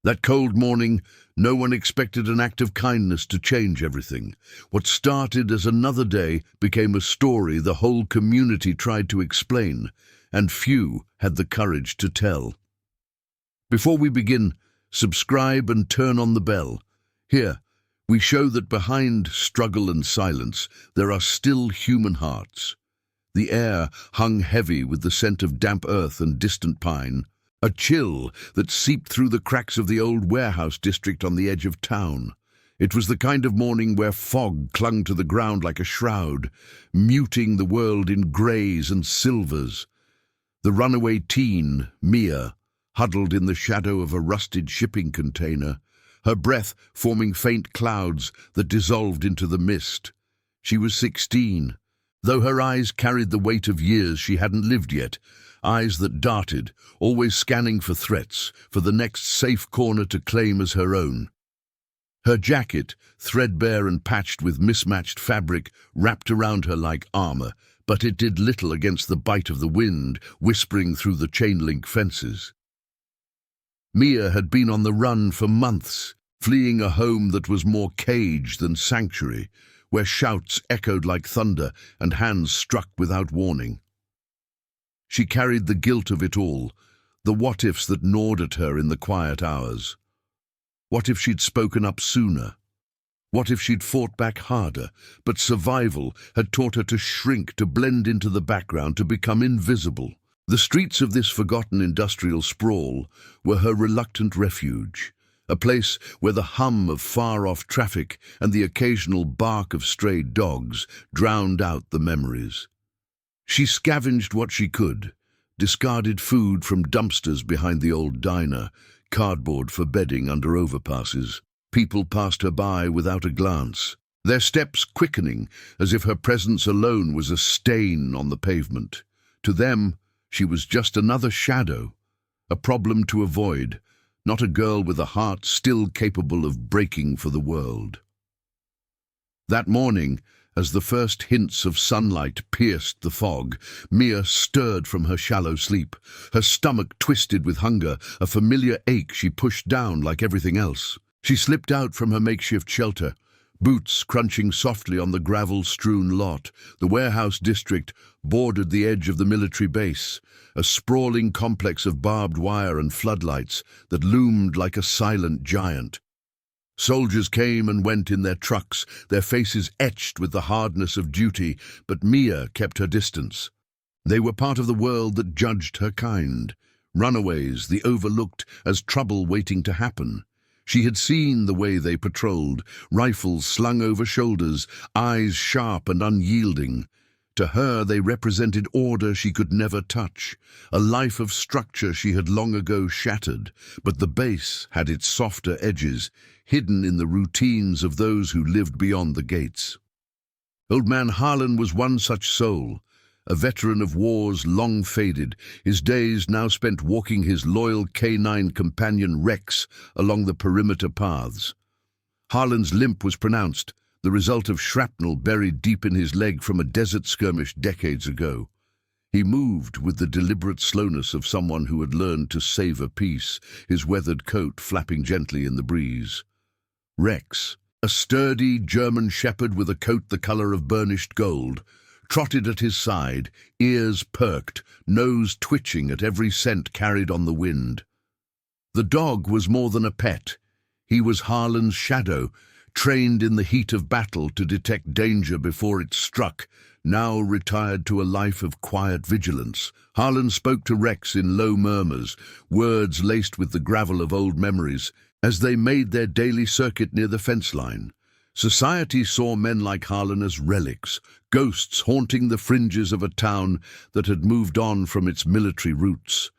That cold morning, no one expected an act of kindness to change everything. What started as another day became a story the whole community tried to explain, and few had the courage to tell. Before we begin, subscribe and turn on the bell. Here, we show that behind struggle and silence, there are still human hearts. The air hung heavy with the scent of damp earth and distant pine, a chill that seeped through the cracks of the old warehouse district on the edge of town. It was the kind of morning where fog clung to the ground like a shroud, muting the world in greys and silvers. The runaway teen, Mia, huddled in the shadow of a rusted shipping container, her breath forming faint clouds that dissolved into the mist. She was 16, though her eyes carried the weight of years she hadn't lived yet, eyes that darted, always scanning for threats, for the next safe corner to claim as her own. Her jacket, threadbare and patched with mismatched fabric, wrapped around her like armor, but it did little against the bite of the wind, whispering through the chain-link fences. Mia had been on the run for months, fleeing a home that was more cage than sanctuary, where shouts echoed like thunder and hands struck without warning. She carried the guilt of it all, the what-ifs that gnawed at her in the quiet hours. What if she'd spoken up sooner? What if she'd fought back harder, but survival had taught her to shrink, to blend into the background, to become invisible? The streets of this forgotten industrial sprawl were her reluctant refuge, a place where the hum of far-off traffic and the occasional bark of strayed dogs drowned out the memories. She scavenged what she could, discarded food from dumpsters behind the old diner, cardboard for bedding under overpasses. People passed her by without a glance, their steps quickening as if her presence alone was a stain on the pavement. To them, she was just another shadow, a problem to avoid, not a girl with a heart still capable of breaking for the world. That morning, as the first hints of sunlight pierced the fog, Mia stirred from her shallow sleep, her stomach twisted with hunger, a familiar ache she pushed down like everything else. She slipped out from her makeshift shelter, boots crunching softly on the gravel-strewn lot. The warehouse district bordered the edge of the military base, a sprawling complex of barbed wire and floodlights that loomed like a silent giant. Soldiers came and went in their trucks, their faces etched with the hardness of duty, but Mia kept her distance. They were part of the world that judged her kind, runaways, the overlooked, as trouble waiting to happen. She had seen the way they patrolled, rifles slung over shoulders, eyes sharp and unyielding. To her they represented order she could never touch, a life of structure she had long ago shattered, but the base had its softer edges, hidden in the routines of those who lived beyond the gates. Old Man Harlan was one such soul, a veteran of wars long faded, his days now spent walking his loyal canine companion Rex along the perimeter paths. Harlan's limp was pronounced, the result of shrapnel buried deep in his leg from a desert skirmish decades ago. He moved with the deliberate slowness of someone who had learned to savor peace, his weathered coat flapping gently in the breeze. Rex, a sturdy German shepherd with a coat the color of burnished gold, trotted at his side, ears perked, nose twitching at every scent carried on the wind. The dog was more than a pet. He was Harlan's shadow, trained in the heat of battle to detect danger before it struck, now retired to a life of quiet vigilance. Harlan spoke to Rex in low murmurs, words laced with the gravel of old memories, as they made their daily circuit near the fence line. Society saw men like Harlan as relics, ghosts haunting the fringes of a town that had moved on from its military roots.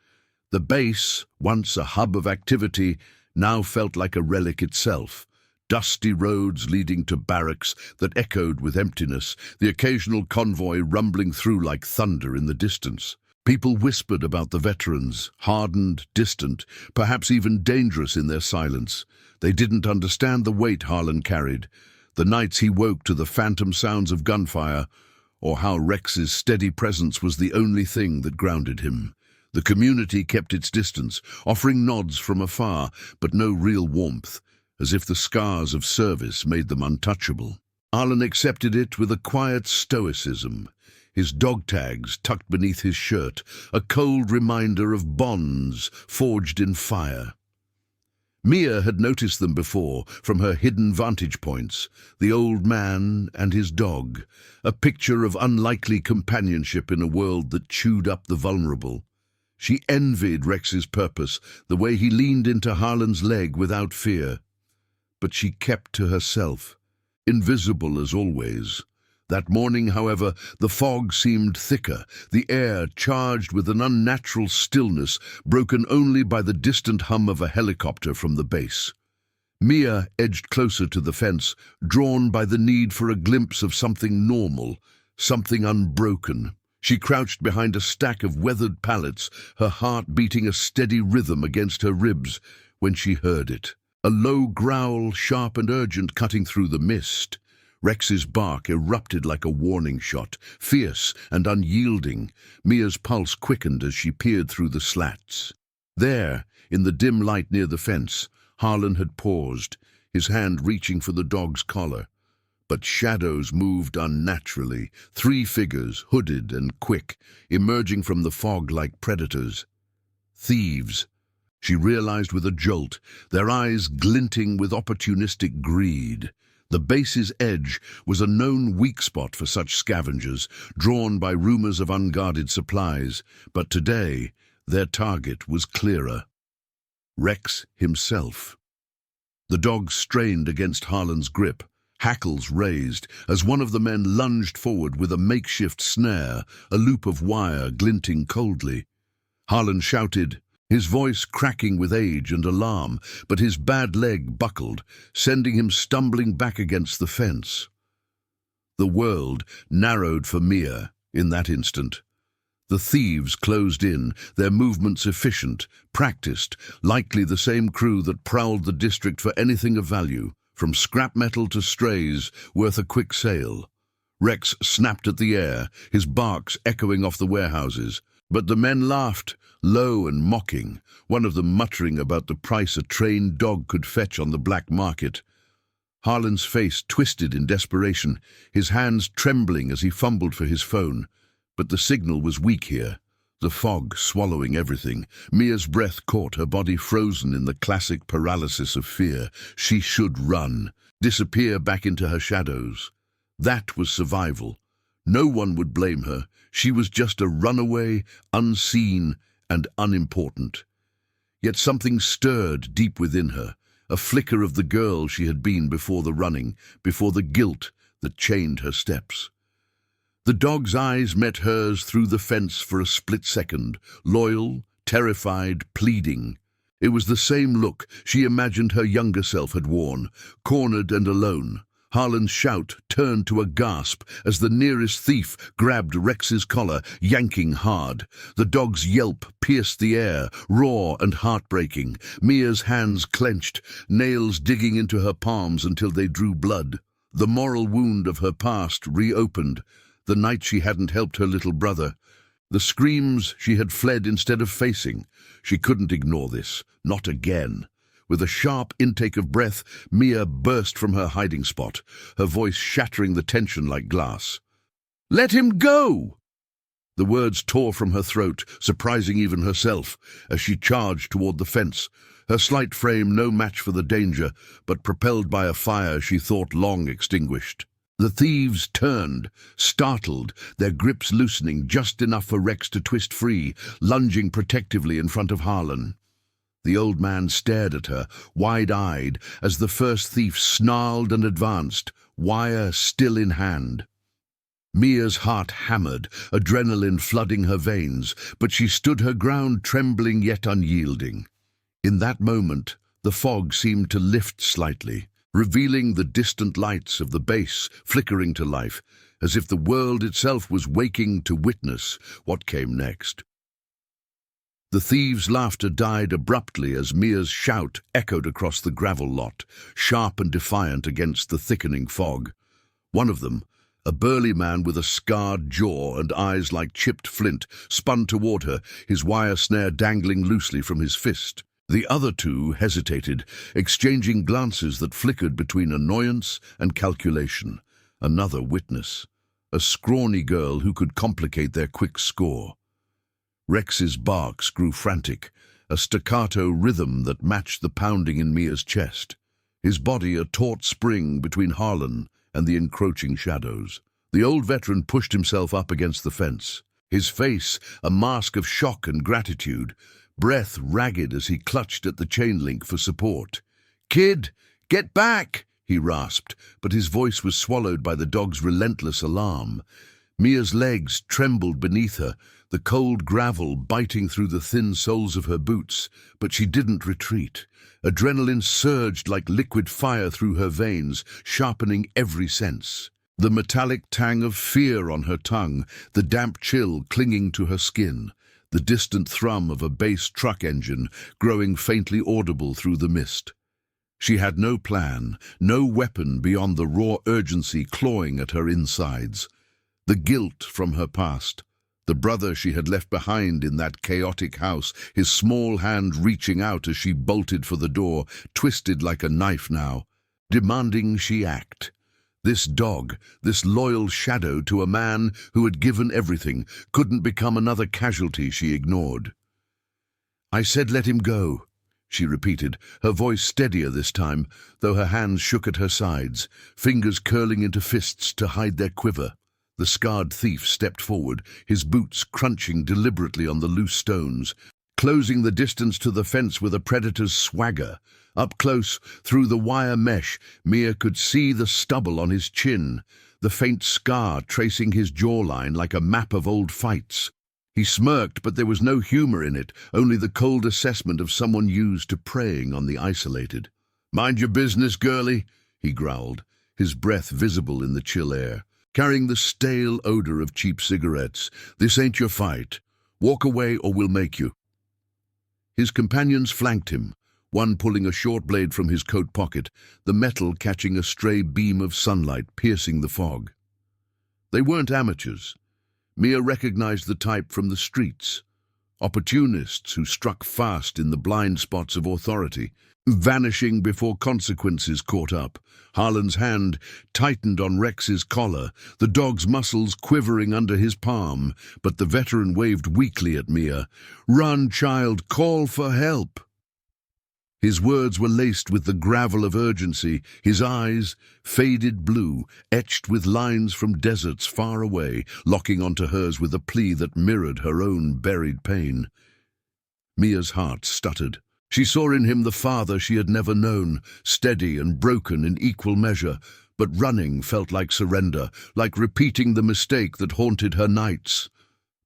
The base, once a hub of activity, now felt like a relic itself. Dusty roads leading to barracks that echoed with emptiness, the occasional convoy rumbling through like thunder in the distance. People whispered about the veterans, hardened, distant, perhaps even dangerous in their silence. They didn't understand the weight Harlan carried, the nights he woke to the phantom sounds of gunfire, or how Rex's steady presence was the only thing that grounded him. The community kept its distance, offering nods from afar, but no real warmth, as if the scars of service made them untouchable. Harlan accepted it with a quiet stoicism, his dog tags tucked beneath his shirt, a cold reminder of bonds forged in fire. Mia had noticed them before, from her hidden vantage points, the old man and his dog, a picture of unlikely companionship in a world that chewed up the vulnerable. She envied Rex's purpose, the way he leaned into Harlan's leg without fear. But she kept to herself, invisible as always. That morning, however, the fog seemed thicker, the air charged with an unnatural stillness, broken only by the distant hum of a helicopter from the base. Mia edged closer to the fence, drawn by the need for a glimpse of something normal, something unbroken. She crouched behind a stack of weathered pallets, her heart beating a steady rhythm against her ribs, when she heard it. A low growl, sharp and urgent, cutting through the mist. Rex's bark erupted like a warning shot, fierce and unyielding. Mia's pulse quickened as she peered through the slats. There, in the dim light near the fence, Harlan had paused, his hand reaching for the dog's collar. But shadows moved unnaturally, 3 figures, hooded and quick, emerging from the fog like predators. Thieves, she realized with a jolt, their eyes glinting with opportunistic greed. The base's edge was a known weak spot for such scavengers, drawn by rumors of unguarded supplies, but today their target was clearer. Rex himself. The dog strained against Harlan's grip, hackles raised, as one of the men lunged forward with a makeshift snare, a loop of wire glinting coldly. Harlan shouted, his voice cracking with age and alarm, but his bad leg buckled, sending him stumbling back against the fence. The world narrowed for Mia in that instant. The thieves closed in, their movements efficient, practiced, likely the same crew that prowled the district for anything of value, from scrap metal to strays worth a quick sale. Rex snapped at the air, his barks echoing off the warehouses, but the men laughed, low and mocking, one of them muttering about the price a trained dog could fetch on the black market. Harlan's face twisted in desperation, his hands trembling as he fumbled for his phone. But the signal was weak here, the fog swallowing everything. Mia's breath caught, her body frozen in the classic paralysis of fear. She should run, disappear back into her shadows. That was survival. No one would blame her. She was just a runaway, unseen and unimportant. Yet something stirred deep within her, a flicker of the girl she had been before the running, before the guilt that chained her steps. The dog's eyes met hers through the fence for a split second, loyal, terrified, pleading. It was the same look she imagined her younger self had worn, cornered and alone. Harlan's shout turned to a gasp as the nearest thief grabbed Rex's collar, yanking hard. The dog's yelp pierced the air, raw and heartbreaking. Mia's hands clenched, nails digging into her palms until they drew blood. The moral wound of her past reopened, the night she hadn't helped her little brother. The screams she had fled instead of facing. She couldn't ignore this, not again. With a sharp intake of breath, Mia burst from her hiding spot, her voice shattering the tension like glass. "Let him go!" The words tore from her throat, surprising even herself, as she charged toward the fence, her slight frame no match for the danger, but propelled by a fire she thought long extinguished. The thieves turned, startled, their grips loosening just enough for Rex to twist free, lunging protectively in front of Harlan. The old man stared at her, wide-eyed, as the first thief snarled and advanced, wire still in hand. Mia's heart hammered, adrenaline flooding her veins, but she stood her ground, trembling yet unyielding. In that moment, the fog seemed to lift slightly, revealing the distant lights of the base flickering to life, as if the world itself was waking to witness what came next. The thieves' laughter died abruptly as Mia's shout echoed across the gravel lot, sharp and defiant against the thickening fog. One of them, A burly man with a scarred jaw and eyes like chipped flint spun toward her, his wire snare dangling loosely from his fist. The other two hesitated, exchanging glances that flickered between annoyance and calculation. Another witness, a scrawny girl who could complicate their quick score. Rex's barks grew frantic, a staccato rhythm that matched the pounding in Mia's chest. His body a taut spring between Harlan and the encroaching shadows. The old veteran pushed himself up against the fence, his face a mask of shock and gratitude, breath ragged as he clutched at the chain link for support. "Kid, get back!" he rasped, but his voice was swallowed by the dog's relentless alarm. Mia's legs trembled beneath her, the cold gravel biting through the thin soles of her boots, but she didn't retreat. Adrenaline surged like liquid fire through her veins, sharpening every sense. The metallic tang of fear on her tongue, the damp chill clinging to her skin, the distant thrum of a bass truck engine growing faintly audible through the mist. She had no plan, no weapon beyond the raw urgency clawing at her insides. The guilt from her past, the brother she had left behind in that chaotic house, his small hand reaching out as she bolted for the door, twisted like a knife now, demanding she act. This dog, this loyal shadow to a man who had given everything, couldn't become another casualty she ignored. "I said let him go," she repeated, her voice steadier this time, though her hands shook at her sides, fingers curling into fists to hide their quiver. The scarred thief stepped forward, his boots crunching deliberately on the loose stones, closing the distance to the fence with a predator's swagger. Up close, through the wire mesh, Mia could see the stubble on his chin, the faint scar tracing his jawline like a map of old fights. He smirked, but there was no humor in it, only the cold assessment of someone used to preying on the isolated. "Mind your business, girlie," he growled, his breath visible in the chill air, carrying the stale odor of cheap cigarettes. "This ain't your fight. Walk away or we'll make you." His companions flanked him, one pulling a short blade from his coat pocket, the metal catching a stray beam of sunlight piercing the fog. They weren't amateurs. Mia recognized the type from the streets. Opportunists who struck fast in the blind spots of authority, vanishing before consequences caught up. Harlan's hand tightened on Rex's collar, the dog's muscles quivering under his palm, but the veteran waved weakly at Mia. "Run, child, call for help." His words were laced with the gravel of urgency, his eyes, faded blue, etched with lines from deserts far away, locking onto hers with a plea that mirrored her own buried pain. Mia's heart stuttered. She saw in him the father she had never known, steady and broken in equal measure, but running felt like surrender, like repeating the mistake that haunted her nights.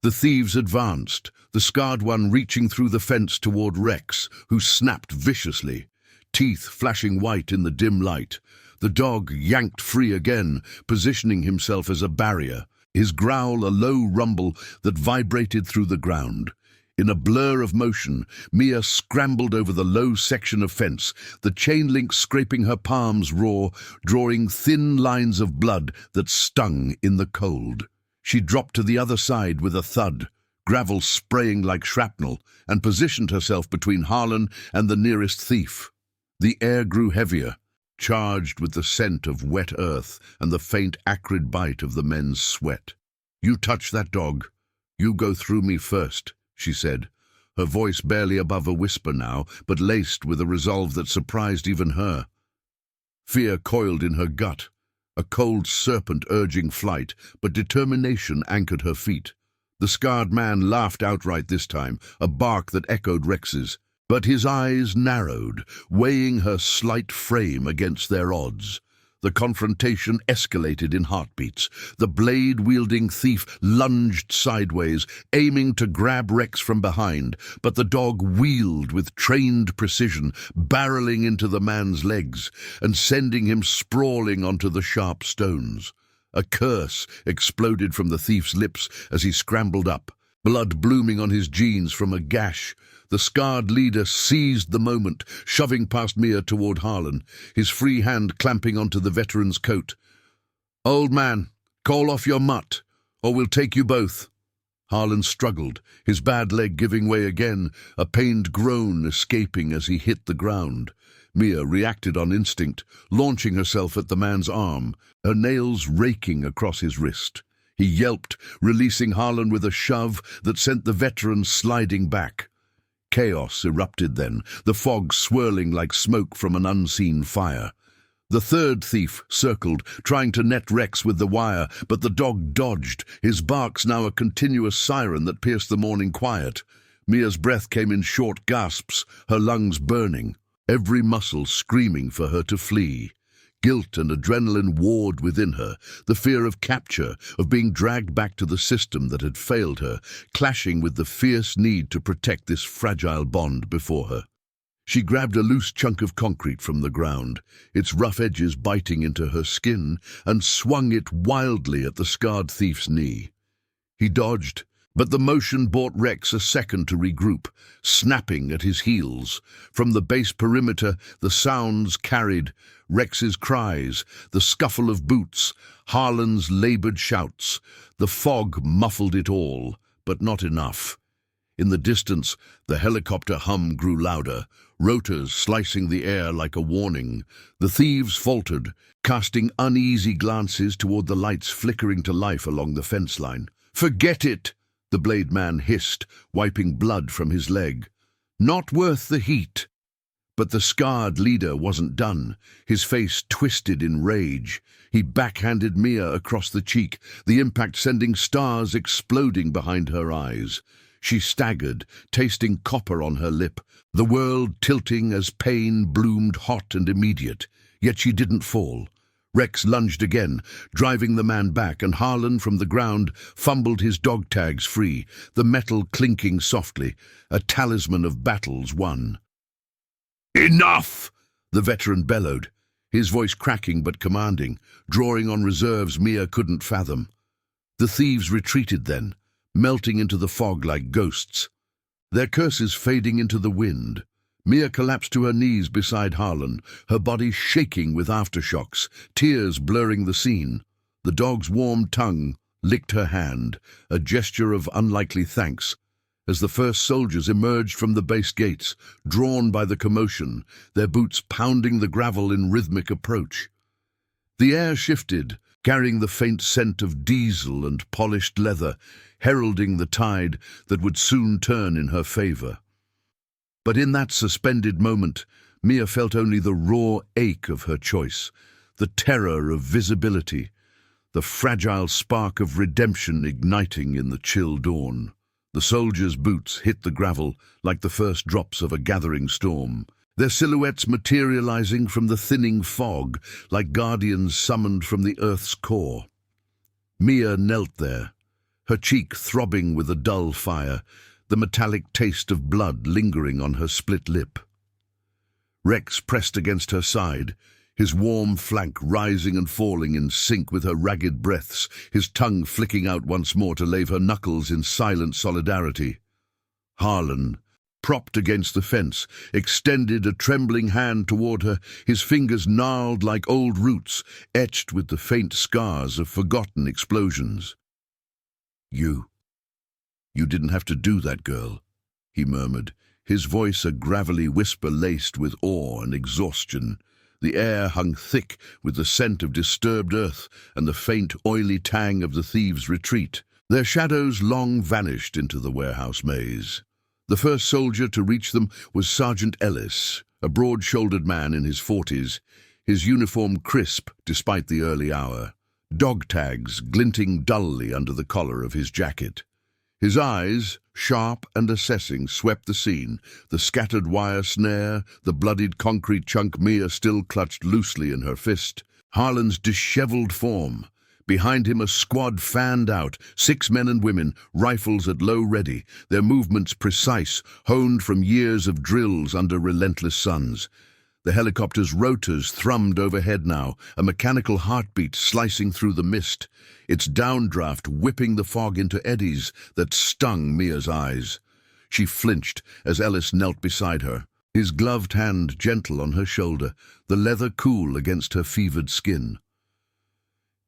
The thieves advanced, the scarred one reaching through the fence toward Rex, who snapped viciously, teeth flashing white in the dim light. The dog yanked free again, positioning himself as a barrier, his growl a low rumble that vibrated through the ground. In a blur of motion, Mia scrambled over the low section of fence, the chain link scraping her palms raw, drawing thin lines of blood that stung in the cold. She dropped to the other side with a thud, gravel spraying like shrapnel, and positioned herself between Harlan and the nearest thief. The air grew heavier, charged with the scent of wet earth and the faint acrid bite of the men's sweat. "You touch that dog. You go through me first," she said, her voice barely above a whisper now, but laced with a resolve that surprised even her. Fear coiled in her gut, a cold serpent urging flight, but determination anchored her feet. The scarred man laughed outright this time, a bark that echoed Rex's, but his eyes narrowed, weighing her slight frame against their odds. The confrontation escalated in heartbeats. The blade-wielding thief lunged sideways, aiming to grab Rex from behind, but the dog wheeled with trained precision, barreling into the man's legs and sending him sprawling onto the sharp stones. A curse exploded from the thief's lips as he scrambled up, blood blooming on his jeans from a gash. The scarred leader seized the moment, shoving past Mia toward Harlan, his free hand clamping onto the veteran's coat. "Old man, Call off your mutt, or we'll take you both." Harlan struggled, his bad leg giving way again, a pained groan escaping as he hit the ground. Mia reacted on instinct, launching herself at the man's arm, her nails raking across his wrist. He yelped, releasing Harlan with a shove that sent the veteran sliding back. Chaos erupted then, the fog swirling like smoke from an unseen fire. The third thief circled, trying to net Rex with the wire, but the dog dodged, his barks now a continuous siren that pierced the morning quiet. Mia's breath came in short gasps, her lungs burning, every muscle screaming for her to flee. Guilt and adrenaline warred within her, the fear of capture, of being dragged back to the system that had failed her, clashing with the fierce need to protect this fragile bond before her. She grabbed a loose chunk of concrete from the ground, its rough edges biting into her skin, and swung it wildly at the scarred thief's knee. He dodged, but the motion bought Rex a second to regroup, snapping at his heels. From the base perimeter, the sounds carried, Rex's cries, the scuffle of boots, Harlan's labored shouts. The fog muffled it all, but not enough. In the distance, the helicopter hum grew louder, rotors slicing the air like a warning. The thieves faltered, casting uneasy glances toward the lights flickering to life along the fence line. "Forget it!" the blade man hissed, wiping blood from his leg. "Not worth the heat." But the scarred leader wasn't done, his face twisted in rage. He backhanded Mia across the cheek, the impact sending stars exploding behind her eyes. She staggered, tasting copper on her lip, the world tilting as pain bloomed hot and immediate. Yet she didn't fall. Rex lunged again, driving the man back, and Harlan from the ground fumbled his dog tags free, the metal clinking softly, a talisman of battles won. "Enough!" the veteran bellowed, his voice cracking but commanding, drawing on reserves Mia couldn't fathom. The thieves retreated then, melting into the fog like ghosts, their curses fading into the wind. Mia collapsed to her knees beside Harlan, her body shaking with aftershocks, tears blurring the scene. The dog's warm tongue licked her hand, a gesture of unlikely thanks, as the first soldiers emerged from the base gates, drawn by the commotion, their boots pounding the gravel in rhythmic approach. The air shifted, carrying the faint scent of diesel and polished leather, heralding the tide that would soon turn in her favor. But in that suspended moment, Mia felt only the raw ache of her choice, the terror of visibility, the fragile spark of redemption igniting in the chill dawn. The soldiers' boots hit the gravel like the first drops of a gathering storm, their silhouettes materializing from the thinning fog like guardians summoned from the earth's core. Mia knelt there, her cheek throbbing with a dull fire, the metallic taste of blood lingering on her split lip. Rex pressed against her side, his warm flank rising and falling in sync with her ragged breaths, his tongue flicking out once more to lave her knuckles in silent solidarity. Harlan, propped against the fence, extended a trembling hand toward her, his fingers gnarled like old roots, etched with the faint scars of forgotten explosions. You didn't have to do that, girl," he murmured, his voice a gravelly whisper laced with awe and exhaustion. The air hung thick with the scent of disturbed earth and the faint, oily tang of the thieves' retreat. Their shadows long vanished into the warehouse maze. The first soldier to reach them was Sergeant Ellis, a broad-shouldered man in his 40s, his uniform crisp despite the early hour, dog tags glinting dully under the collar of his jacket. His eyes, sharp and assessing, swept the scene, the scattered wire snare, the bloodied concrete chunk Mia still clutched loosely in her fist, Harlan's disheveled form. Behind him a squad fanned out, 6 men and women, rifles at low ready, their movements precise, honed from years of drills under relentless suns. The helicopter's rotors thrummed overhead now, a mechanical heartbeat slicing through the mist, its downdraft whipping the fog into eddies that stung Mia's eyes. She flinched as Ellis knelt beside her, his gloved hand gentle on her shoulder, the leather cool against her fevered skin.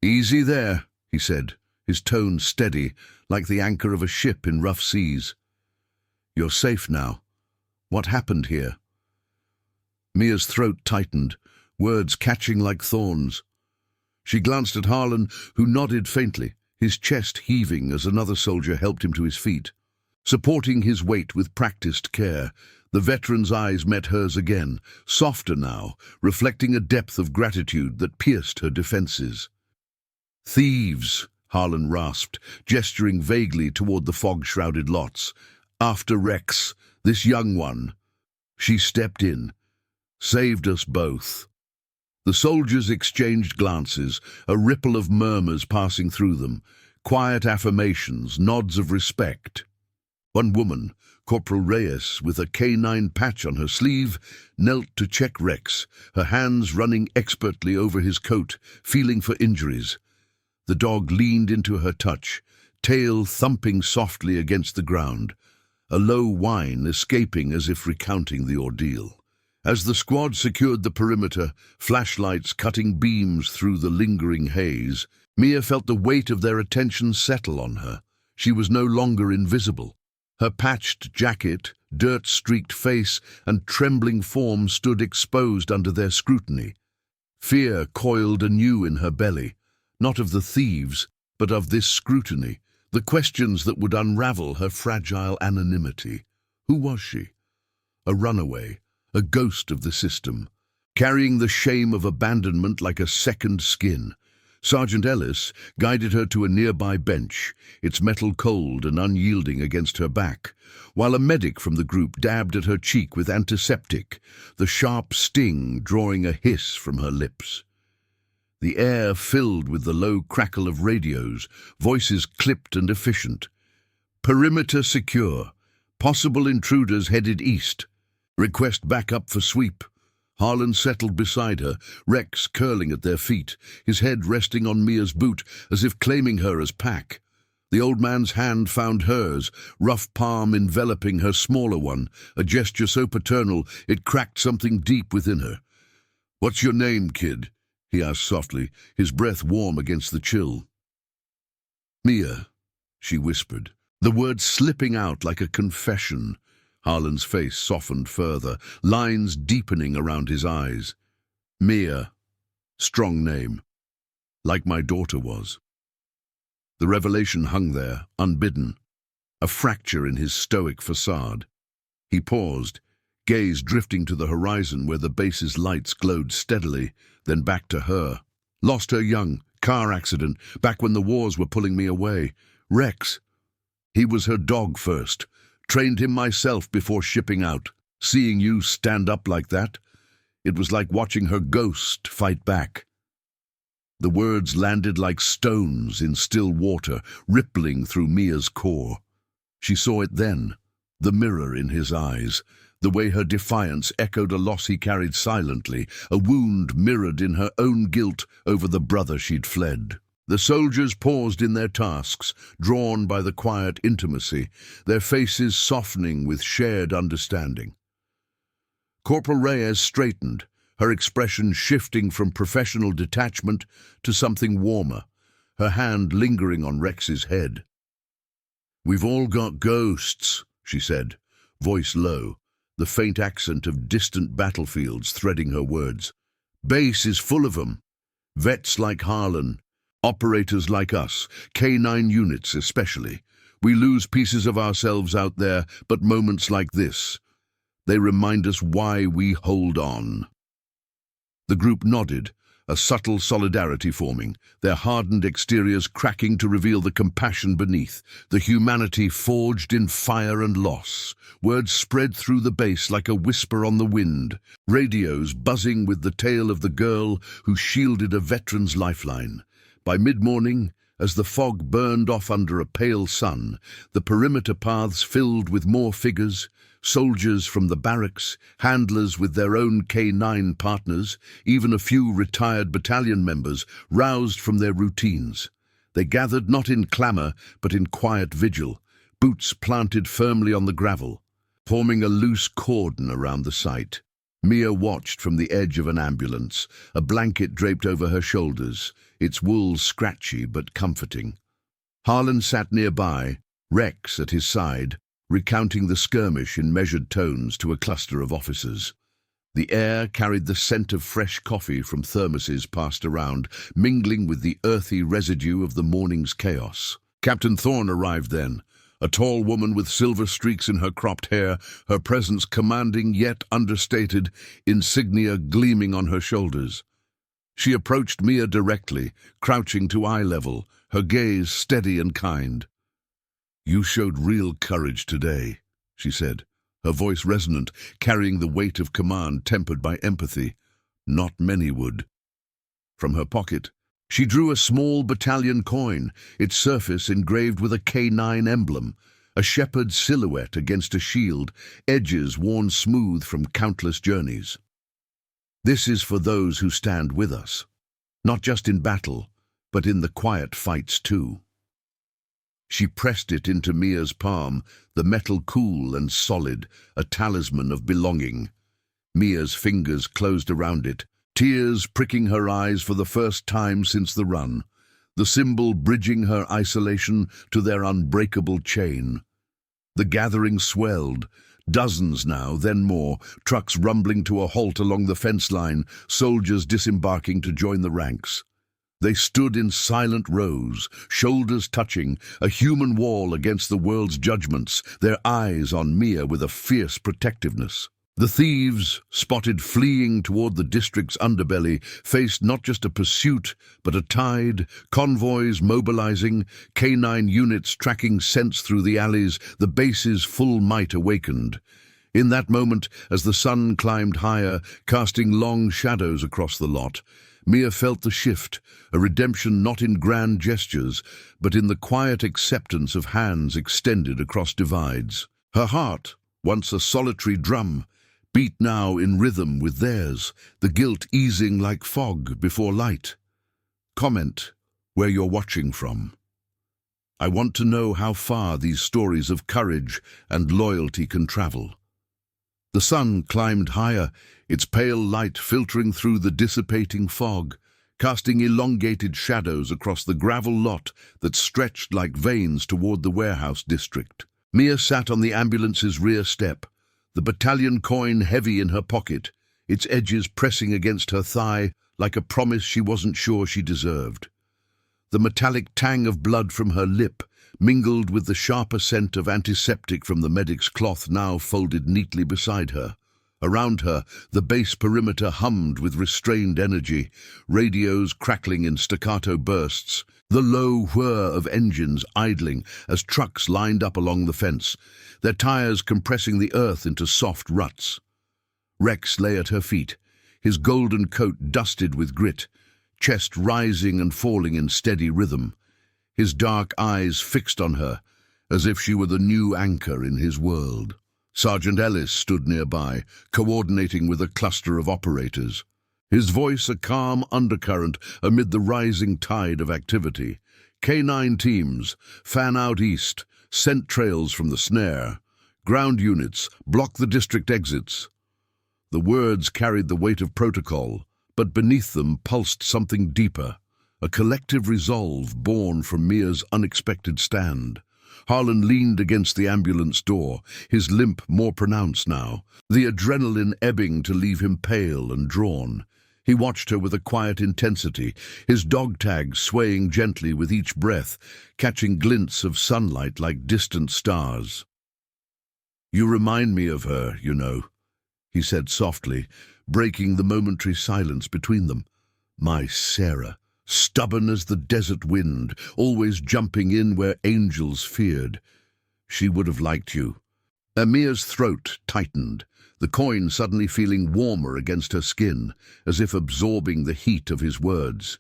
"Easy there," he said, his tone steady, like the anchor of a ship in rough seas. "You're safe now. What happened here?" Mia's throat tightened, words catching like thorns. She glanced at Harlan, who nodded faintly, his chest heaving as another soldier helped him to his feet. Supporting his weight with practiced care, the veteran's eyes met hers again, softer now, reflecting a depth of gratitude that pierced her defenses. "Thieves," Harlan rasped, gesturing vaguely toward the fog-shrouded lots. "After Rex, this young one." She stepped in. "Saved us both." The soldiers exchanged glances, a ripple of murmurs passing through them, quiet affirmations, nods of respect. One woman, Corporal Reyes, with a K9 patch on her sleeve, knelt to check Rex, her hands running expertly over his coat, feeling for injuries. The dog leaned into her touch, tail thumping softly against the ground, a low whine escaping as if recounting the ordeal. As the squad secured the perimeter, flashlights cutting beams through the lingering haze, Mia felt the weight of their attention settle on her. She was no longer invisible. Her patched jacket, dirt-streaked face, and trembling form stood exposed under their scrutiny. Fear coiled anew in her belly, not of the thieves, but of this scrutiny, the questions that would unravel her fragile anonymity. Who was she? A runaway, a ghost of the system, carrying the shame of abandonment like a second skin. Sergeant Ellis guided her to a nearby bench, its metal cold and unyielding against her back, while a medic from the group dabbed at her cheek with antiseptic, the sharp sting drawing a hiss from her lips. The air filled with the low crackle of radios, voices clipped and efficient. "Perimeter secure. Possible intruders headed east. Request backup for sweep." Harlan settled beside her, Rex curling at their feet, his head resting on Mia's boot as if claiming her as pack. The old man's hand found hers, rough palm enveloping her smaller one, a gesture so paternal it cracked something deep within her. "What's your name, kid?" he asked softly, his breath warm against the chill. "Mia," she whispered, the words slipping out like a confession. Harlan's face softened further, lines deepening around his eyes. "Mia. Strong name. Like my daughter was." The revelation hung there, unbidden, a fracture in his stoic facade. He paused, gaze drifting to the horizon where the base's lights glowed steadily, then back to her. "Lost her young. Car accident, back when the wars were pulling me away. Rex. He was her dog first. Trained him myself before shipping out. Seeing you stand up like that, it was like watching her ghost fight back." The words landed like stones in still water, rippling through Mia's core. She saw it then, the mirror in his eyes, the way her defiance echoed a loss he carried silently, a wound mirrored in her own guilt over the brother she'd fled. The soldiers paused in their tasks, drawn by the quiet intimacy, their faces softening with shared understanding. Corporal Reyes straightened, her expression shifting from professional detachment to something warmer, her hand lingering on Rex's head. "We've all got ghosts," she said, voice low, the faint accent of distant battlefields threading her words. "Base is full of them. Vets like Harlan. Operators like us, K9 units especially. We lose pieces of ourselves out there, but moments like this, they remind us why we hold on." The group nodded, a subtle solidarity forming, their hardened exteriors cracking to reveal the compassion beneath, the humanity forged in fire and loss. Words spread through the base like a whisper on the wind, radios buzzing with the tale of the girl who shielded a veteran's lifeline. By mid-morning, as the fog burned off under a pale sun, the perimeter paths filled with more figures, soldiers from the barracks, handlers with their own K9 partners, even a few retired battalion members roused from their routines. They gathered not in clamour, but in quiet vigil, boots planted firmly on the gravel, forming a loose cordon around the site. Mia watched from the edge of an ambulance, a blanket draped over her shoulders, its wool scratchy but comforting. Harlan sat nearby, Rex at his side, recounting the skirmish in measured tones to a cluster of officers. The air carried the scent of fresh coffee from thermoses passed around, mingling with the earthy residue of the morning's chaos. Captain Thorne arrived then, a tall woman with silver streaks in her cropped hair, her presence commanding yet understated, insignia gleaming on her shoulders. She approached Mia directly, crouching to eye level, her gaze steady and kind. "You showed real courage today," she said, her voice resonant, carrying the weight of command tempered by empathy. "Not many would." From her pocket, she drew a small battalion coin, its surface engraved with a K9 emblem, a shepherd's silhouette against a shield, edges worn smooth from countless journeys. "This is for those who stand with us, not just in battle, but in the quiet fights too." She pressed it into Mia's palm, the metal cool and solid, a talisman of belonging. Mia's fingers closed around it, tears pricking her eyes for the first time since the run, the symbol bridging her isolation to their unbreakable chain. The gathering swelled, dozens now, then more, trucks rumbling to a halt along the fence line, soldiers disembarking to join the ranks. They stood in silent rows, shoulders touching, a human wall against the world's judgments, their eyes on Mia with a fierce protectiveness. The thieves, spotted fleeing toward the district's underbelly, faced not just a pursuit, but a tide, convoys mobilizing, K9 units tracking scents through the alleys, the base's full might awakened. In that moment, as the sun climbed higher, casting long shadows across the lot, Mia felt the shift, a redemption not in grand gestures, but in the quiet acceptance of hands extended across divides. Her heart, once a solitary drum, beat now in rhythm with theirs, the guilt easing like fog before light. Comment where you're watching from. I want to know how far these stories of courage and loyalty can travel. The sun climbed higher, its pale light filtering through the dissipating fog, casting elongated shadows across the gravel lot that stretched like veins toward the warehouse district. Mia sat on the ambulance's rear step, the battalion coin heavy in her pocket, its edges pressing against her thigh like a promise she wasn't sure she deserved. The metallic tang of blood from her lip mingled with the sharper scent of antiseptic from the medic's cloth now folded neatly beside her. Around her, the base perimeter hummed with restrained energy, radios crackling in staccato bursts, the low whir of engines idling as trucks lined up along the fence, their tires compressing the earth into soft ruts. Rex lay at her feet, his golden coat dusted with grit, chest rising and falling in steady rhythm, his dark eyes fixed on her, as if she were the new anchor in his world. Sergeant Ellis stood nearby, coordinating with a cluster of operators, his voice a calm undercurrent amid the rising tide of activity. K9 teams, fan out east, scent trails from the snare. Ground units, block the district exits. The words carried the weight of protocol, but beneath them pulsed something deeper, a collective resolve born from Mia's unexpected stand. Harlan leaned against the ambulance door, his limp more pronounced now, the adrenaline ebbing to leave him pale and drawn. He watched her with a quiet intensity, his dog tag swaying gently with each breath, catching glints of sunlight like distant stars. "You remind me of her, you know," he said softly, breaking the momentary silence between them. "My Sarah. Stubborn as the desert wind, always jumping in where angels feared. She would have liked you." Mia's throat tightened, the coin suddenly feeling warmer against her skin, as if absorbing the heat of his words.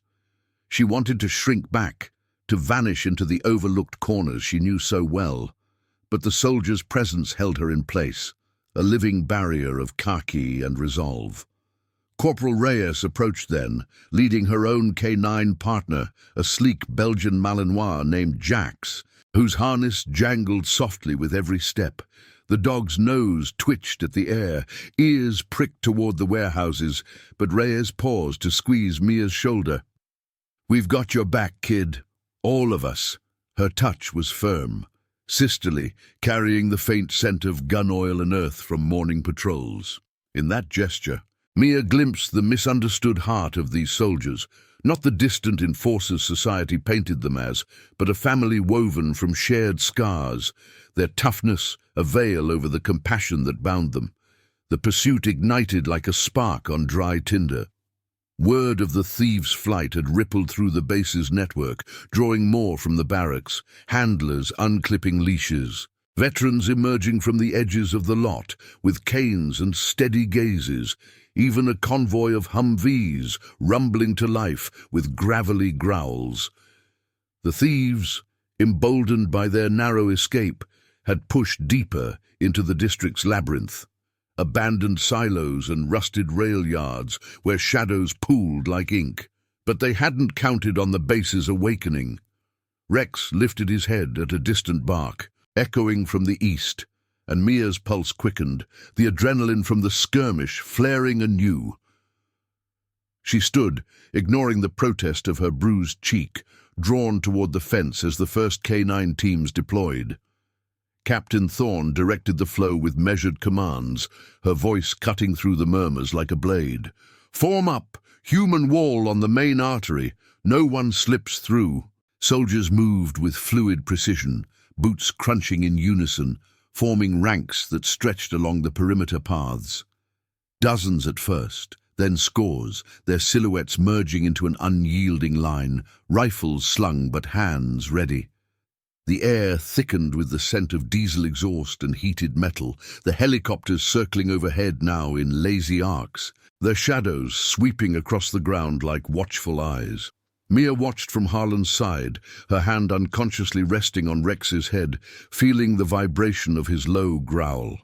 She wanted to shrink back, to vanish into the overlooked corners she knew so well, but the soldier's presence held her in place, a living barrier of khaki and resolve. Corporal Reyes approached then, leading her own K9 partner, a sleek Belgian Malinois named Jax, whose harness jangled softly with every step, The dog's nose twitched at the air, ears pricked toward the warehouses, but Reyes paused to squeeze Mia's shoulder. "We've got your back, kid. All of us." Her touch was firm, sisterly, carrying the faint scent of gun oil and earth from morning patrols. In that gesture, Mia glimpsed the misunderstood heart of these soldiers, not the distant enforcers society painted them as, but a family woven from shared scars, their toughness a veil over the compassion that bound them. The pursuit ignited like a spark on dry tinder. Word of the thieves' flight had rippled through the base's network, drawing more from the barracks, handlers unclipping leashes, veterans emerging from the edges of the lot, with canes and steady gazes, even a convoy of Humvees rumbling to life with gravelly growls. The thieves, emboldened by their narrow escape, had pushed deeper into the district's labyrinth. Abandoned silos and rusted rail yards where shadows pooled like ink. But they hadn't counted on the base's awakening. Rex lifted his head at a distant bark, echoing from the east, and Mia's pulse quickened, the adrenaline from the skirmish flaring anew. She stood, ignoring the protest of her bruised cheek, drawn toward the fence as the first K9 teams deployed. Captain Thorne directed the flow with measured commands, her voice cutting through the murmurs like a blade. "Form up! Human wall on the main artery! No one slips through!" Soldiers moved with fluid precision, boots crunching in unison, forming ranks that stretched along the perimeter paths. Dozens at first, then scores, their silhouettes merging into an unyielding line, rifles slung but hands ready. The air thickened with the scent of diesel exhaust and heated metal, the helicopters circling overhead now in lazy arcs, their shadows sweeping across the ground like watchful eyes. Mia watched from Harlan's side, her hand unconsciously resting on Rex's head, feeling the vibration of his low growl.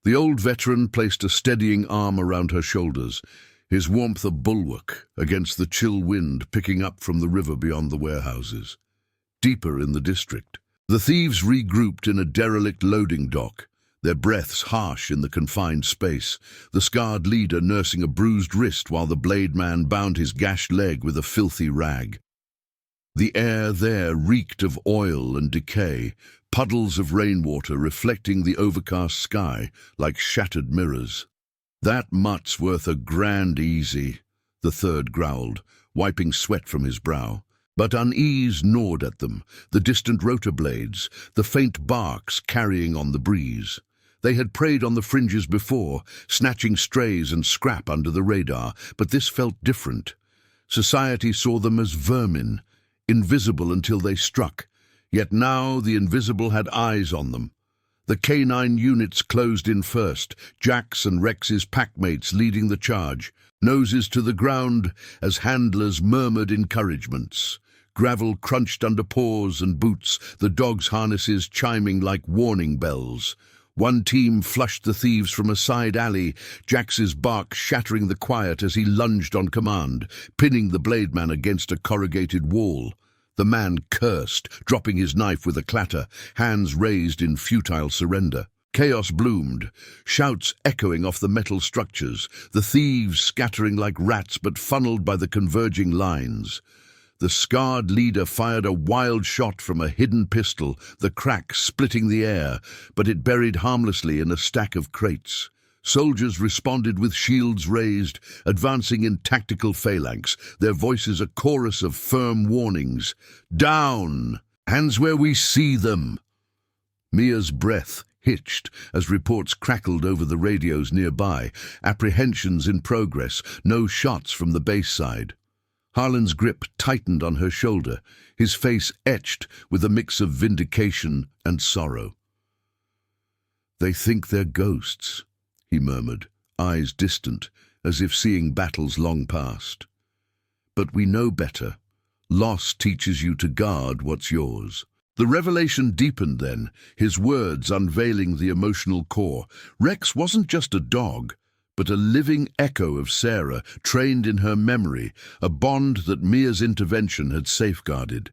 The old veteran placed a steadying arm around her shoulders, his warmth a bulwark against the chill wind picking up from the river beyond the warehouses. Deeper in the district, the thieves regrouped in a derelict loading dock, their breaths harsh in the confined space, the scarred leader nursing a bruised wrist while the blade man bound his gashed leg with a filthy rag. The air there reeked of oil and decay, puddles of rainwater reflecting the overcast sky like shattered mirrors. "That mutt's worth a grand easy," the third growled, wiping sweat from his brow. But unease gnawed at them, the distant rotor blades, the faint barks carrying on the breeze. They had preyed on the fringes before, snatching strays and scrap under the radar, but this felt different. Society saw them as vermin, invisible until they struck, yet now the invisible had eyes on them. The K9 units closed in first, Jack's and Rex's packmates leading the charge, noses to the ground as handlers murmured encouragements. Gravel crunched under paws and boots, the dogs' harnesses chiming like warning bells. One team flushed the thieves from a side alley, Jax's bark shattering the quiet as he lunged on command, pinning the blade man against a corrugated wall. The man cursed, dropping his knife with a clatter, hands raised in futile surrender. Chaos bloomed, shouts echoing off the metal structures, the thieves scattering like rats but funneled by the converging lines. The scarred leader fired a wild shot from a hidden pistol, the crack splitting the air, but it buried harmlessly in a stack of crates. Soldiers responded with shields raised, advancing in tactical phalanx, their voices a chorus of firm warnings. "Down! Hands where we see them!" Mia's breath hitched as reports crackled over the radios nearby, apprehensions in progress, no shots from the base side. Harlan's grip tightened on her shoulder, his face etched with a mix of vindication and sorrow. "They think they're ghosts," he murmured, eyes distant, as if seeing battles long past. "But we know better. Loss teaches you to guard what's yours." The revelation deepened then, his words unveiling the emotional core. Rex wasn't just a dog, but a living echo of Sarah, trained in her memory, a bond that Mia's intervention had safeguarded.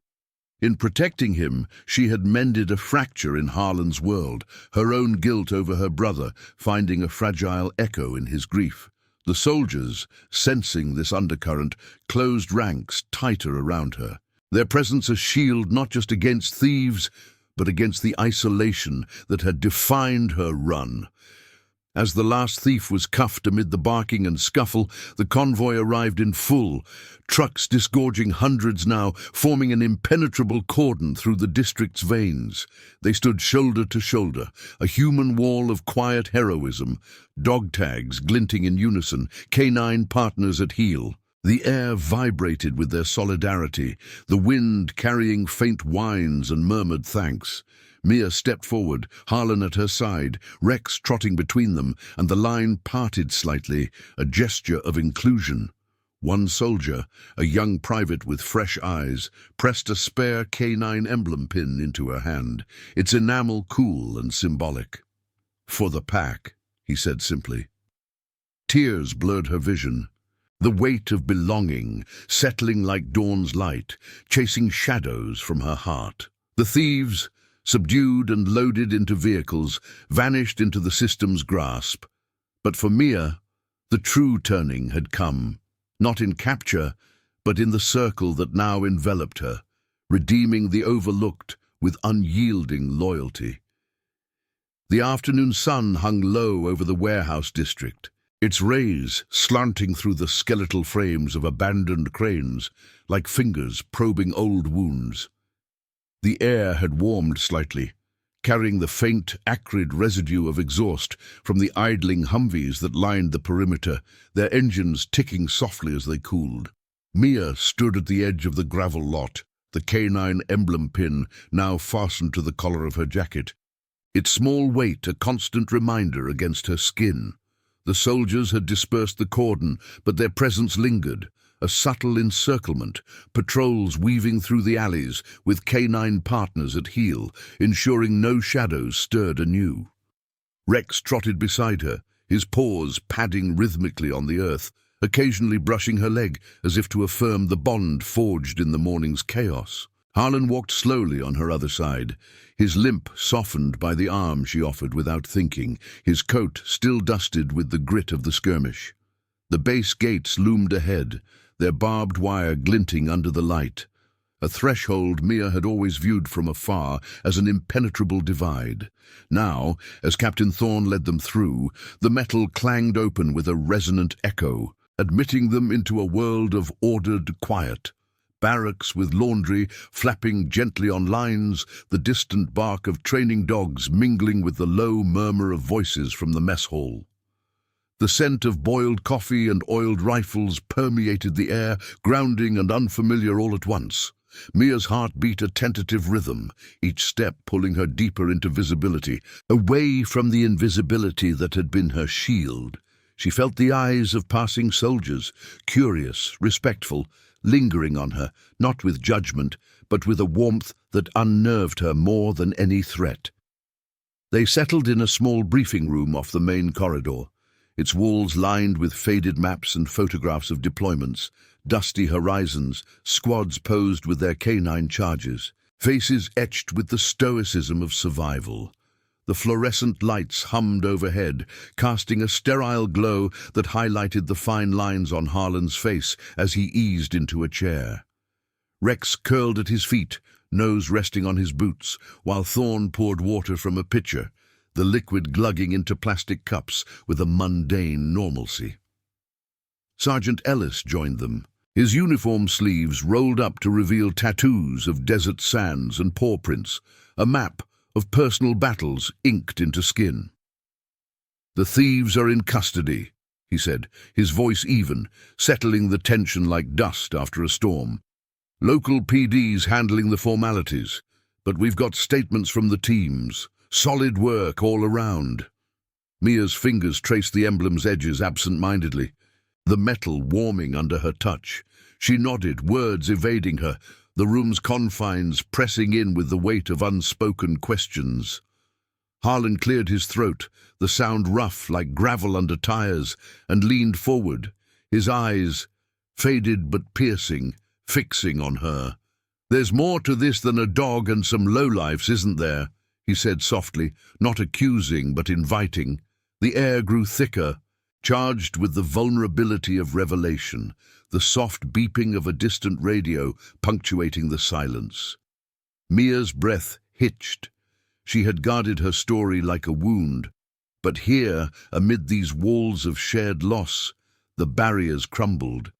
In protecting him, she had mended a fracture in Harlan's world, her own guilt over her brother, finding a fragile echo in his grief. The soldiers, sensing this undercurrent, closed ranks tighter around her, their presence a shield not just against thieves, but against the isolation that had defined her run. As the last thief was cuffed amid the barking and scuffle, the convoy arrived in full, trucks disgorging hundreds now, forming an impenetrable cordon through the district's veins. They stood shoulder to shoulder, a human wall of quiet heroism, dog tags glinting in unison, canine partners at heel. The air vibrated with their solidarity, the wind carrying faint whines and murmured thanks. Mia stepped forward, Harlan at her side, Rex trotting between them, and the line parted slightly, a gesture of inclusion. One soldier, a young private with fresh eyes, pressed a spare canine emblem pin into her hand, its enamel cool and symbolic. "For the pack," he said simply. Tears blurred her vision. The weight of belonging, settling like dawn's light, chasing shadows from her heart. The thieves, subdued and loaded into vehicles, vanished into the system's grasp. But for Mia, the true turning had come, not in capture, but in the circle that now enveloped her, redeeming the overlooked with unyielding loyalty. The afternoon sun hung low over the warehouse district, its rays slanting through the skeletal frames of abandoned cranes, like fingers probing old wounds. The air had warmed slightly, carrying the faint, acrid residue of exhaust from the idling Humvees that lined the perimeter, their engines ticking softly as they cooled. Mia stood at the edge of the gravel lot, the canine emblem pin now fastened to the collar of her jacket, its small weight a constant reminder against her skin. The soldiers had dispersed the cordon, but their presence lingered, a subtle encirclement, patrols weaving through the alleys with canine partners at heel, ensuring no shadows stirred anew. Rex trotted beside her, his paws padding rhythmically on the earth, occasionally brushing her leg as if to affirm the bond forged in the morning's chaos. Harlan walked slowly on her other side, his limp softened by the arm she offered without thinking, his coat still dusted with the grit of the skirmish. The base gates loomed ahead, their barbed wire glinting under the light, a threshold Mia had always viewed from afar as an impenetrable divide. Now, as Captain Thorne led them through, the metal clanged open with a resonant echo, admitting them into a world of ordered quiet. Barracks with laundry flapping gently on lines, the distant bark of training dogs mingling with the low murmur of voices from the mess hall. The scent of boiled coffee and oiled rifles permeated the air, grounding and unfamiliar all at once. Mia's heart beat a tentative rhythm, each step pulling her deeper into visibility, away from the invisibility that had been her shield. She felt the eyes of passing soldiers, curious, respectful, lingering on her, not with judgment, but with a warmth that unnerved her more than any threat. They settled in a small briefing room off the main corridor, its walls lined with faded maps and photographs of deployments, dusty horizons, squads posed with their canine charges, faces etched with the stoicism of survival. The fluorescent lights hummed overhead, casting a sterile glow that highlighted the fine lines on Harlan's face as he eased into a chair. Rex curled at his feet, nose resting on his boots, while Thorne poured water from a pitcher, the liquid glugging into plastic cups with a mundane normalcy. Sergeant Ellis joined them, his uniform sleeves rolled up to reveal tattoos of desert sands and paw prints, a map of personal battles inked into skin. "The thieves are in custody," he said, his voice even, settling the tension like dust after a storm. "Local PD's handling the formalities, but we've got statements from the teams. Solid work all around." Mia's fingers traced the emblem's edges absent-mindedly, the metal warming under her touch. She nodded, words evading her, the room's confines pressing in with the weight of unspoken questions. Harlan cleared his throat, the sound rough like gravel under tires, and leaned forward, his eyes, faded but piercing, fixing on her. "There's more to this than a dog and some lowlifes, isn't there?" he said softly, not accusing but inviting. The air grew thicker, charged with the vulnerability of revelation, the soft beeping of a distant radio punctuating the silence. Mia's breath hitched. She had guarded her story like a wound, but here, amid these walls of shared loss, the barriers crumbled.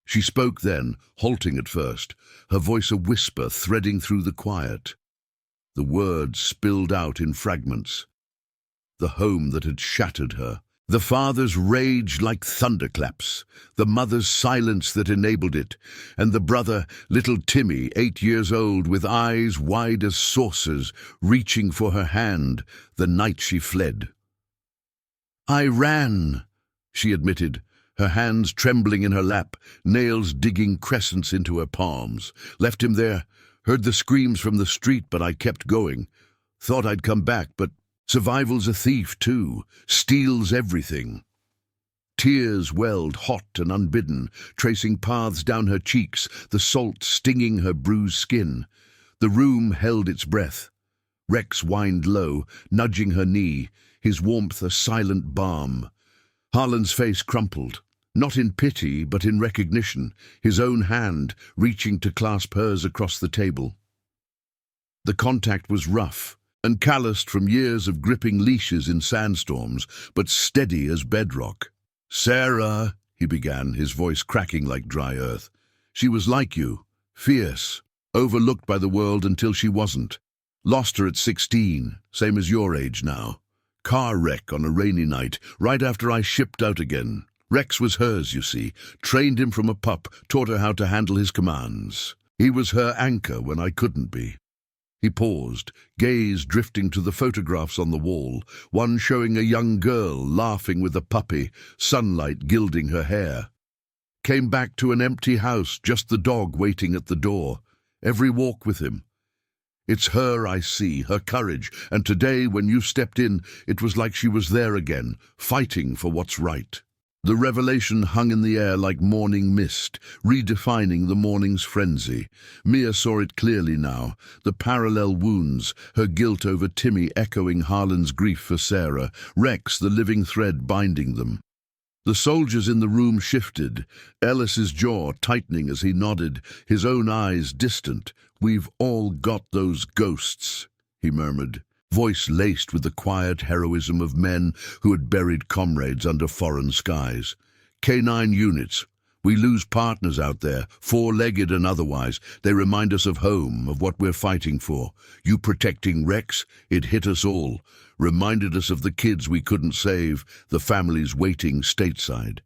She spoke then, halting at first, her voice a whisper threading through the quiet. The words spilled out in fragments. The home that had shattered her, the father's rage like thunderclaps, the mother's silence that enabled it, and the brother, little Timmy, 8 years old, with eyes wide as saucers, reaching for her hand the night she fled. "I ran," she admitted, her hands trembling in her lap, nails digging crescents into her palms. "Left him there, heard the screams from the street, but I kept going. Thought I'd come back, but survival's a thief too, steals everything." Tears welled hot and unbidden, tracing paths down her cheeks, the salt stinging her bruised skin. The room held its breath. Rex whined low, nudging her knee, his warmth a silent balm. Harlan's face crumpled, not in pity but in recognition, his own hand reaching to clasp hers across the table. The contact was rough and calloused from years of gripping leashes in sandstorms, but steady as bedrock. "Sarah," he began, his voice cracking like dry earth. "She was like you, fierce, overlooked by the world until she wasn't. Lost her at 16, same as your age now. Car wreck on a rainy night, right after I shipped out again. Rex was hers, you see. Trained him from a pup, taught her how to handle his commands. He was her anchor when I couldn't be." He paused, gaze drifting to the photographs on the wall, one showing a young girl laughing with a puppy, sunlight gilding her hair. "Came back to an empty house, just the dog waiting at the door. Every walk with him. It's her I see, her courage, and today when you stepped in, it was like she was there again, fighting for what's right." The revelation hung in the air like morning mist, redefining the morning's frenzy. Mia saw it clearly now, the parallel wounds, her guilt over Timmy echoing Harlan's grief for Sarah, Rex the living thread binding them. The soldiers in the room shifted, Ellis's jaw tightening as he nodded, his own eyes distant. "We've all got those ghosts," he murmured, voice laced with the quiet heroism of men who had buried comrades under foreign skies. "Canine units. We lose partners out there, four-legged and otherwise. They remind us of home, of what we're fighting for. You protecting Rex, it hit us all. Reminded us of the kids we couldn't save, the families waiting stateside."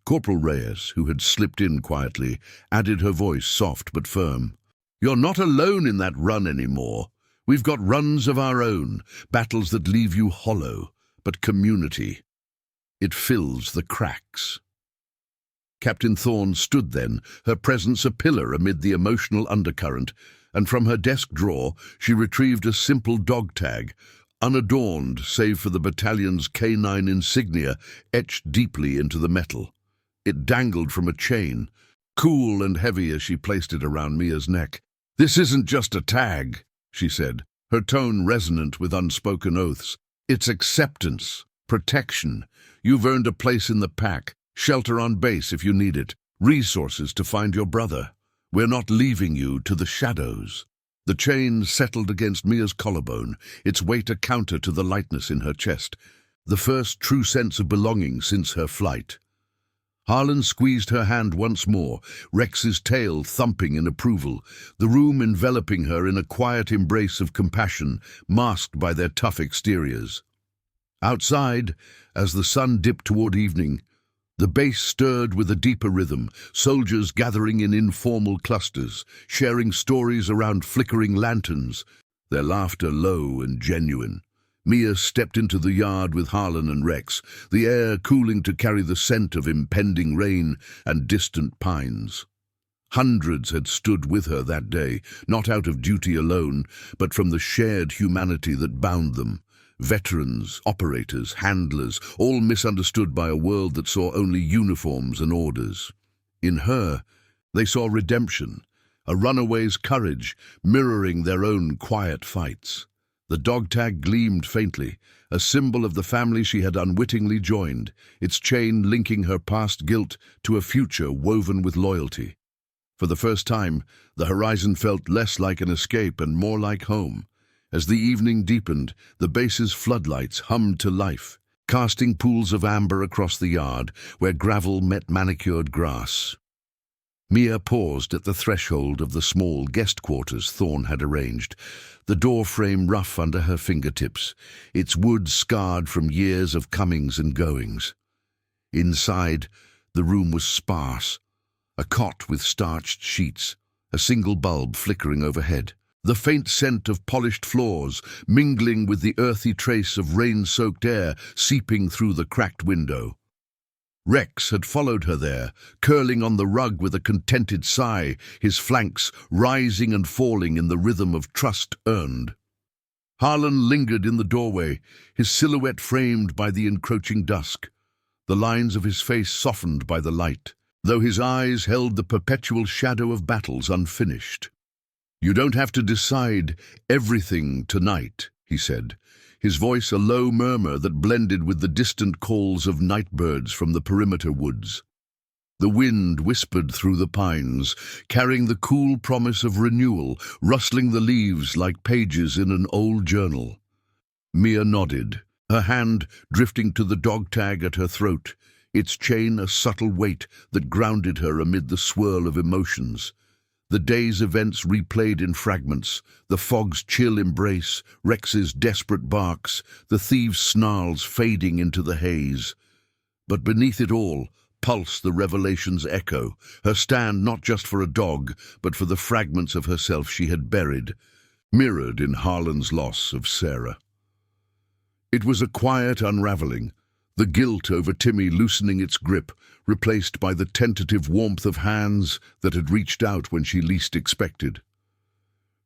Corporal Reyes, who had slipped in quietly, added her voice soft but firm. "You're not alone in that run anymore. We've got runs of our own, battles that leave you hollow, but community. It fills the cracks." Captain Thorne stood then, her presence a pillar amid the emotional undercurrent, and from her desk drawer she retrieved a simple dog tag, unadorned save for the battalion's canine insignia etched deeply into the metal. It dangled from a chain, cool and heavy as she placed it around Mia's neck. "This isn't just a tag," she said, her tone resonant with unspoken oaths. "It's acceptance, protection. You've earned a place in the pack, shelter on base if you need it, resources to find your brother. We're not leaving you to the shadows." The chain settled against Mia's collarbone, its weight a counter to the lightness in her chest, the first true sense of belonging since her flight. Harlan squeezed her hand once more, Rex's tail thumping in approval, the room enveloping her in a quiet embrace of compassion, masked by their tough exteriors. Outside, as the sun dipped toward evening, the base stirred with a deeper rhythm, soldiers gathering in informal clusters, sharing stories around flickering lanterns, their laughter low and genuine. Mia stepped into the yard with Harlan and Rex, the air cooling to carry the scent of impending rain and distant pines. Hundreds had stood with her that day, not out of duty alone, but from the shared humanity that bound them. Veterans, operators, handlers, all misunderstood by a world that saw only uniforms and orders. In her, they saw redemption, a runaway's courage mirroring their own quiet fights. The dog tag gleamed faintly, a symbol of the family she had unwittingly joined, its chain linking her past guilt to a future woven with loyalty. For the first time, the horizon felt less like an escape and more like home. As the evening deepened, the base's floodlights hummed to life, casting pools of amber across the yard where gravel met manicured grass. Mia paused at the threshold of the small guest quarters Thorne had arranged, the door frame rough under her fingertips, its wood scarred from years of comings and goings. Inside, the room was sparse, a cot with starched sheets, a single bulb flickering overhead, the faint scent of polished floors mingling with the earthy trace of rain-soaked air seeping through the cracked window. Rex had followed her there, curling on the rug with a contented sigh, his flanks rising and falling in the rhythm of trust earned. Harlan lingered in the doorway, his silhouette framed by the encroaching dusk, the lines of his face softened by the light, though his eyes held the perpetual shadow of battles unfinished. "You don't have to decide everything tonight," he said, his voice a low murmur that blended with the distant calls of nightbirds from the perimeter woods. The wind whispered through the pines, carrying the cool promise of renewal, rustling the leaves like pages in an old journal. Mia nodded, her hand drifting to the dog tag at her throat, its chain a subtle weight that grounded her amid the swirl of emotions. The day's events replayed in fragments, the fog's chill embrace, Rex's desperate barks, the thieves' snarls fading into the haze. But beneath it all, pulsed the revelation's echo, her stand not just for a dog, but for the fragments of herself she had buried, mirrored in Harlan's loss of Sarah. It was a quiet unraveling, the guilt over Timmy loosening its grip, replaced by the tentative warmth of hands that had reached out when she least expected.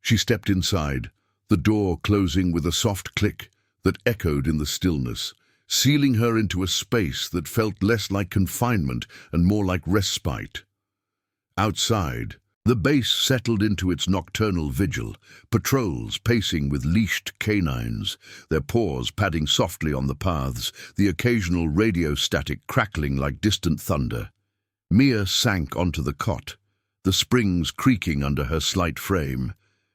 She stepped inside, the door closing with a soft click that echoed in the stillness, sealing her into a space that felt less like confinement and more like respite. Outside, the base settled into its nocturnal vigil, patrols pacing with leashed canines, their paws padding softly on the paths, the occasional radio static crackling like distant thunder. Mia sank onto the cot, the springs creaking under her slight frame,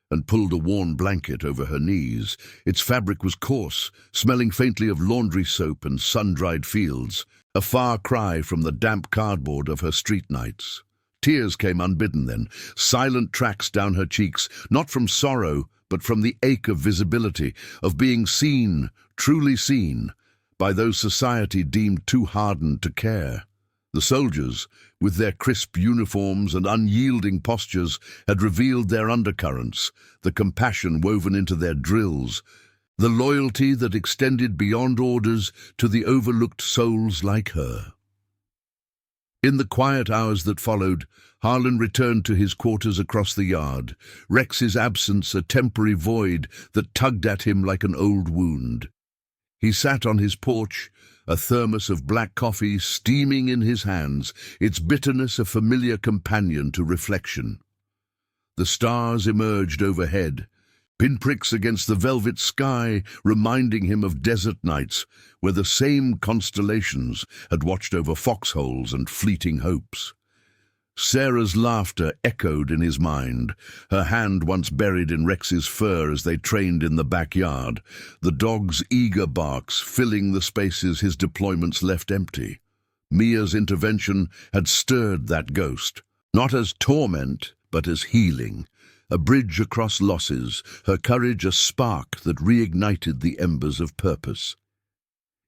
and pulled a worn blanket over her knees. Its fabric was coarse, smelling faintly of laundry soap and sun-dried fields, a far cry from the damp cardboard of her street nights. Tears came unbidden then, silent tracks down her cheeks, not from sorrow, but from the ache of visibility, of being seen, truly seen, by those society deemed too hardened to care. The soldiers, with their crisp uniforms and unyielding postures, had revealed their undercurrents, the compassion woven into their drills, the loyalty that extended beyond orders to the overlooked souls like her. In the quiet hours that followed, Harlan returned to his quarters across the yard, Rex's absence a temporary void that tugged at him like an old wound. He sat on his porch, a thermos of black coffee steaming in his hands, its bitterness a familiar companion to reflection. The stars emerged overhead, pinpricks against the velvet sky, reminding him of desert nights where the same constellations had watched over foxholes and fleeting hopes. Sarah's laughter echoed in his mind, her hand once buried in Rex's fur as they trained in the backyard, the dog's eager barks filling the spaces his deployments left empty. Mia's intervention had stirred that ghost, not as torment, but as healing. A bridge across losses, her courage a spark that reignited the embers of purpose.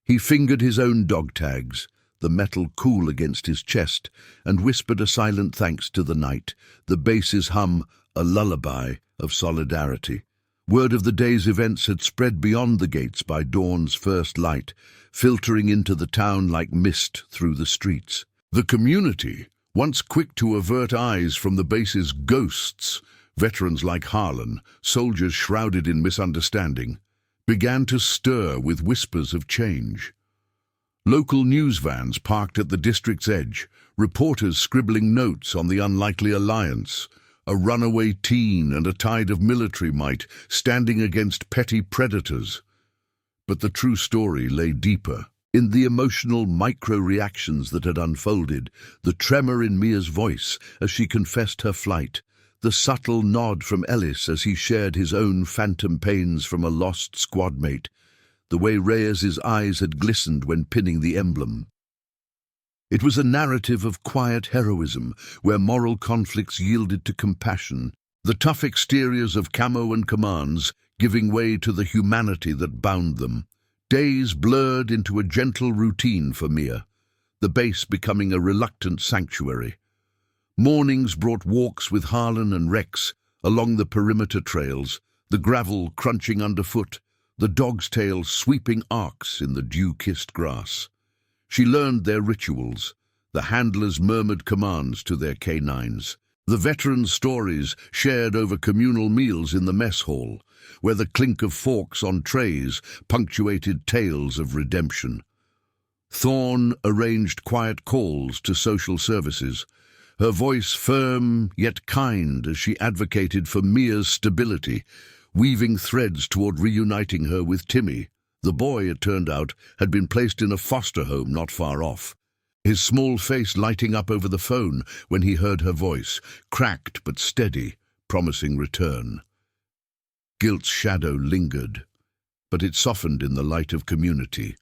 He fingered his own dog tags, the metal cool against his chest, and whispered a silent thanks to the night, the base's hum a lullaby of solidarity. Word of the day's events had spread beyond the gates by dawn's first light, filtering into the town like mist through the streets. The community, once quick to avert eyes from the base's ghosts, veterans like Harlan, soldiers shrouded in misunderstanding, began to stir with whispers of change. Local news vans parked at the district's edge, reporters scribbling notes on the unlikely alliance, a runaway teen and a tide of military might standing against petty predators. But the true story lay deeper, in the emotional micro-reactions that had unfolded, the tremor in Mia's voice as she confessed her flight, the subtle nod from Ellis as he shared his own phantom pains from a lost squadmate, the way Reyes's eyes had glistened when pinning the emblem. It was a narrative of quiet heroism, where moral conflicts yielded to compassion, the tough exteriors of camo and commands giving way to the humanity that bound them. Days blurred into a gentle routine for Mia, the base becoming a reluctant sanctuary. Mornings brought walks with Harlan and Rex along the perimeter trails, the gravel crunching underfoot, the dog's tail sweeping arcs in the dew-kissed grass. She learned their rituals, the handlers' murmured commands to their canines, the veterans' stories shared over communal meals in the mess hall, where the clink of forks on trays punctuated tales of redemption. Thorne arranged quiet calls to social services, her voice firm yet kind as she advocated for Mia's stability, weaving threads toward reuniting her with Timmy. The boy, it turned out, had been placed in a foster home not far off, his small face lighting up over the phone when he heard her voice, cracked but steady, promising return. Guilt's shadow lingered, but it softened in the light of community,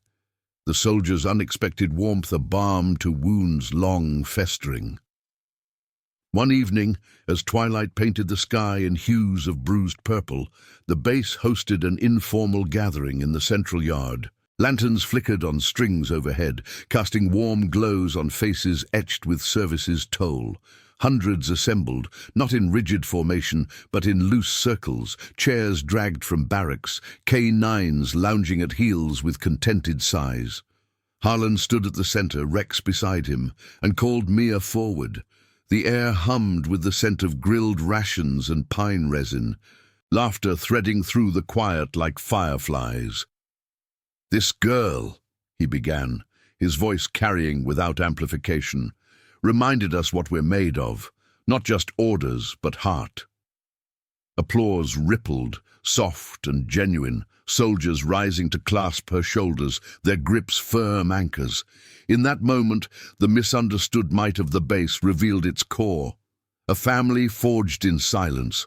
the soldier's unexpected warmth a balm to wounds long festering. One evening, as twilight painted the sky in hues of bruised purple, the base hosted an informal gathering in the central yard. Lanterns flickered on strings overhead, casting warm glows on faces etched with service's toll. Hundreds assembled, not in rigid formation, but in loose circles, chairs dragged from barracks, K9s lounging at heels with contented sighs. Harlan stood at the center, Rex beside him, and called Mia forward. The air hummed with the scent of grilled rations and pine resin, laughter threading through the quiet like fireflies. "This girl," he began, his voice carrying without amplification, "reminded us what we're made of, not just orders, but heart." Applause rippled, soft and genuine, soldiers rising to clasp her shoulders, their grips firm anchors. In that moment, the misunderstood might of the base revealed its core, a family forged in silence,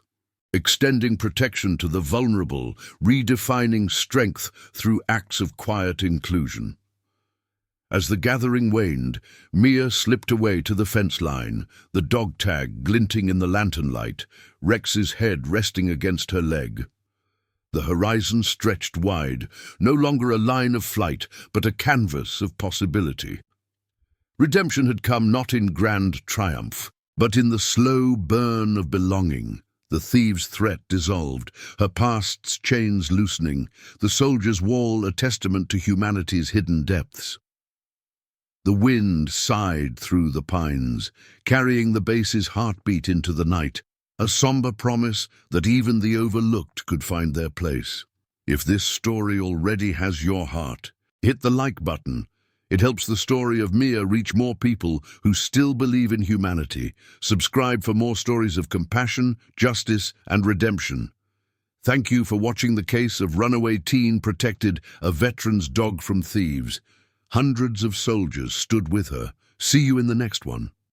extending protection to the vulnerable, redefining strength through acts of quiet inclusion. As the gathering waned, Mia slipped away to the fence line, the dog tag glinting in the lantern light, Rex's head resting against her leg. The horizon stretched wide, no longer a line of flight, but a canvas of possibility. Redemption had come not in grand triumph, but in the slow burn of belonging. The thieves' threat dissolved, her past's chains loosening, the soldier's wall a testament to humanity's hidden depths. The wind sighed through the pines, carrying the base's heartbeat into the night, a somber promise that even the overlooked could find their place. If this story already has your heart, hit the like button. It helps the story of Mia reach more people who still believe in humanity. Subscribe for more stories of compassion, justice, and redemption. Thank you for watching the case of runaway teen protected a veteran's dog from thieves. Hundreds of soldiers stood with her. See you in the next one.